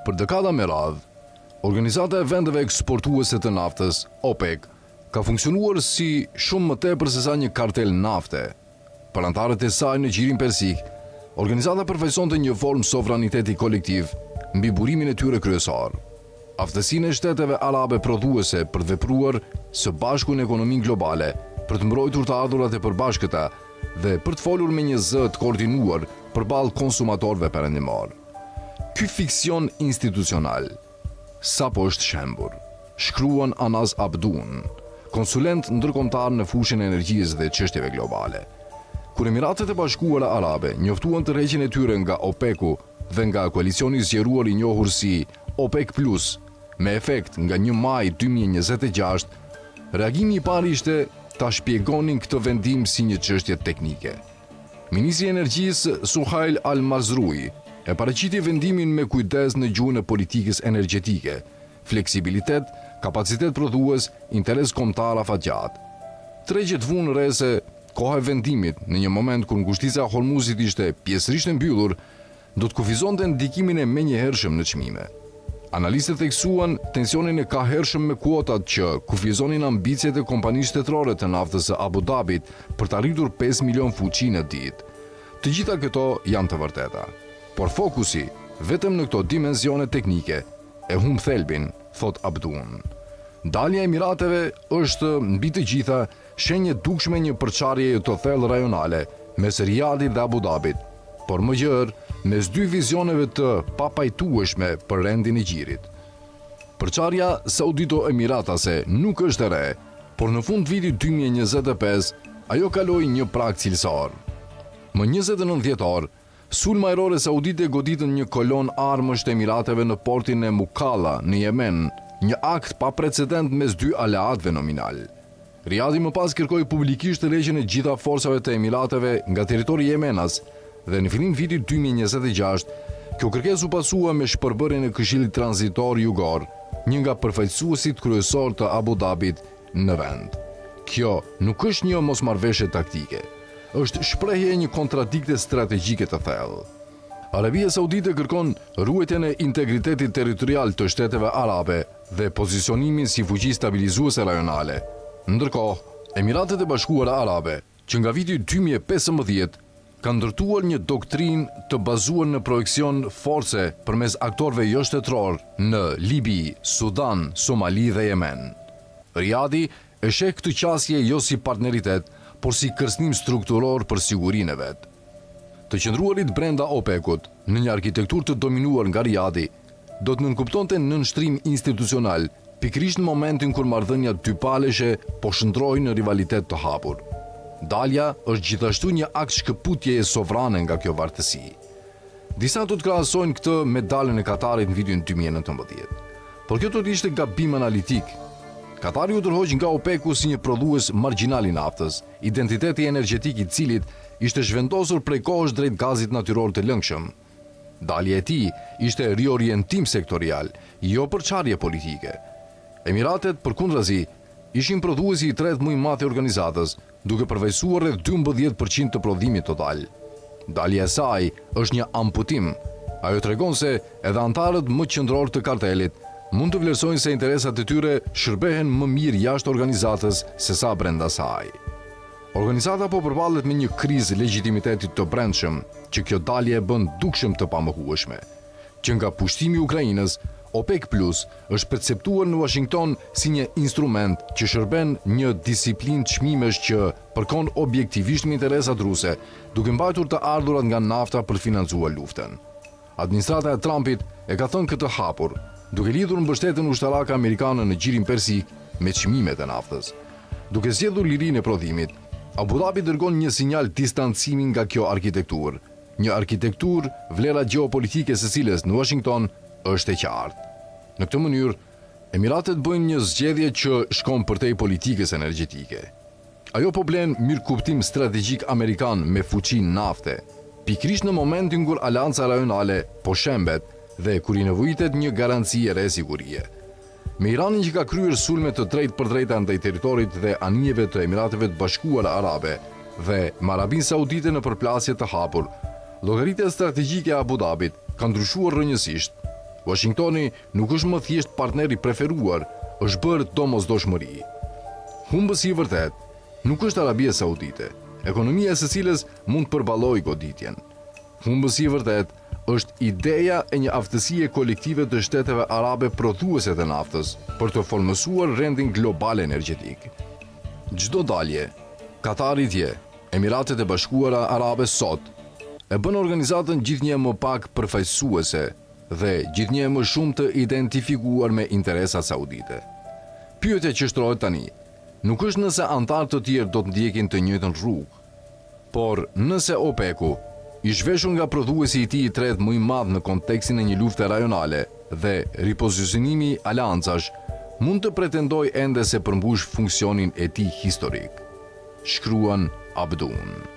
Për dekada me radhë, Organizata e Vendeve Eksportuese të Naftës, OPEC, ka funksionuar si shumë më tepër se sa një kartel nafte. Për anëtarët e saj në gjirin persik, organizata përfaqësonte një formë sovraniteti kolektiv mbi burimin e tyre kryesor. Aftësinë e shteteve arabe prodhuese për të vepruar së bashku në ekonominë globale, për të mbrojtur të ardhurat e përbashkëta dhe për të folur me një zë të koordinuar përballë konsumatorëve perëndimor. Ky fiksion institucional sapo është shembur, shkruan Anas Abdun, konsulent ndërkombëtar në fushën e energjisë dhe çështjeve globale. Kur Emiratet e Bashkuara Arabe njoftuan tërheqjen e tyre nga OPEC-u dhe nga koalicioni zgjeruar i njohur si OPEC Plus, me efekt nga 1 maj 2026, reagimi i parë ishte ta shpjegonin këtë vendim si një çështje teknike. Ministri i Energjisë Suhail Al-Mazrui e paraqiti vendimin me kujdes në gjuhën e politikës energjetike, fleksibilitet, kapacitet prodhues, interes kombëtar afatgjat. Tregjet vunë re se koha e vendimit, në një moment kur ngushtica e Hormuzit ishte pjesërisht e mbyllur, do të kufizonte ndikimin e menjëhershëm në çmime. Analistët theksuan tensionin e kahershëm me kuotat që kufizonin ambicjet e kompanisë shtetërore të naftës së Abu Dhabit për të arritur 5 milion fuqi në ditë. Të gjitha këto janë të vërteta, por fokusi vetëm në këto dimensione teknike e humb thelbin, thot Abdun. Dalja e Emirateve është mbi të gjitha shenjë dukshme një përçarje të thellë rajonale mes Riyadit dhe Abu Dhabit, por më gjërë mes dy vizioneve të papajtueshme për rendin e gjirit. Përçarja saudito-emiratase nuk është e re, por në fund vitit 2025 ajo kaloi një prag cilësor. Më 29 dhjetor, sulma ajrore saudite goditën një kolon armësh të Emirateve në portin e Mukalla në Yemen, një akt pa precedent mes dy aleatëve nominal. Riyadi më pas kërkoi publikisht tërheqjen e gjitha forcave të Emirateve nga territori i Yemenas, dhe në fillim vitit 2026, kjo kërkesë u pasua me shpërbërjen e Këshillit Tranzitor Jugor, një nga përfaqësuesit kryesor të Abu Dhabit në vend. Kjo nuk është një mosmarrveshje taktike, është shprehje e një kontradikte strategjike të thellë. Arabia Saudite kërkon ruajtjen e integritetit territorial të shteteve arabe dhe pozicionimin si fuqi stabilizuese rajonale. Ndërkohë, Emiratet e Bashkuara Arabe, që nga viti 2015 ka ndërtuar një doktrinë të bazuar në projekcion force përmes aktorëve jo shtetëror në Libi, Sudan, Somali dhe Yemen. Riyadi e sheh këtë qasje jo si partneritet, por si kërcënim strukturor për sigurinë e vet. Të qëndruarit brenda OPEC-ut në një arkitekturë të dominuar nga Riyadi do të nënkuptonte nënshtrim institucional, pikërisht në momentin kur marrëdhëniet dypaleshe po shndrohen në rivalitet të hapur. Dalja është gjithashtu një akt shkëputjeje sovrane nga kjo vartësi. Disa do të krahasojnë këtë me daljen e Katarit në vitin 2019. Por kjo do të ishte gabim analitik. Katari u tërhoq nga OPEC-u si një prodhues margjinal i naftës, identiteti energjetik i cilit ishte zhvendosur prej kohësh drejt gazit natyror të lëngshëm. Dalja e tij ishte riorientim sektorial, jo përçarje politike. Emiratet, përkundrazi, ishin prodhuesi i tretë më i madh i organizatës, duke përfaqësuar rreth 12% të prodhimit total. Dalja e saj është një amputim. Ajo tregon se edhe antarët më qendror të kartelit mund të vlerësojnë se interesat e tyre shërbehen më mirë jashtë organizatës se sa brenda saj. Organizata po përballet me një krizë legjitimitetit të brendshëm, që kjo dalje e bën dukshëm të pamohueshme. Që nga pushtimi i Ukrainës, OPEC Plus është perceptuar në Washington si një instrument që shërben një disiplinë çmimesh që përkon objektivisht me interesat ruse, duke mbajtur të ardhurat nga nafta për të financuar luftën. Administrata e Trumpit e ka thënë këtë hapur, duke lidhur mbështetjen ushtarake amerikane në gjirin persik me çmimet e naftës. Duke zgjedhur lirinë e prodhimit, Abu Dhabi dërgon një sinjal distancimi nga kjo arkitekturë, një arkitekturë vlera gjeopolitike së cilës në Washington është e qartë. Në këtë mënyrë, Emiratet bëjnë një zgjedhje që shkon përtej politikës energjetike. Ajo po blen mirëkuptim strategjik amerikan me fuqi nafte, pikërisht në momentin kur aleanca rajonale po shembet dhe kur i nevojitet një garanci e re sigurie. Me Iranin që ka kryer sulme të drejtë për drejta ndaj territorit dhe anijeve të Emirateve të Bashkuara Arabe dhe me Arabinë Saudite në përplasje të hapur, llogaritja strategjike e Abu Dhabit ka ndryshuar rrënjësisht. Washingtoni nuk është më thjesht partneri preferuar, është bërë domosdoshmëri. Humbësi i vërtet nuk është Arabia Saudite, ekonomia e së cilës mund të përballojë goditjen. Humbësi i vërtet është ideja e një aftësie kolektive të shteteve arabe prodhuese të naftës për të formësuar rendin global energjetik. Çdo dalje, Katari dje, Emiratet e Bashkuara Arabe sot, e bën organizatën gjithnjë më pak përfaqësuese dhe gjithnjë më shumë të identifikuar me interesat saudite. Pyetja që shtrohet tani nuk është nëse anëtarë të tjerë do të ndjekin të njëjtën rrugë, por nëse OPEC-u, i zhveshur nga prodhuesi i tij i tretë më i madh në kontekstin e një lufte rajonale dhe ripozicionimi aleancash, mund të pretendojë ende se përmbush funksionin e tij historik. Shkruan Abdun.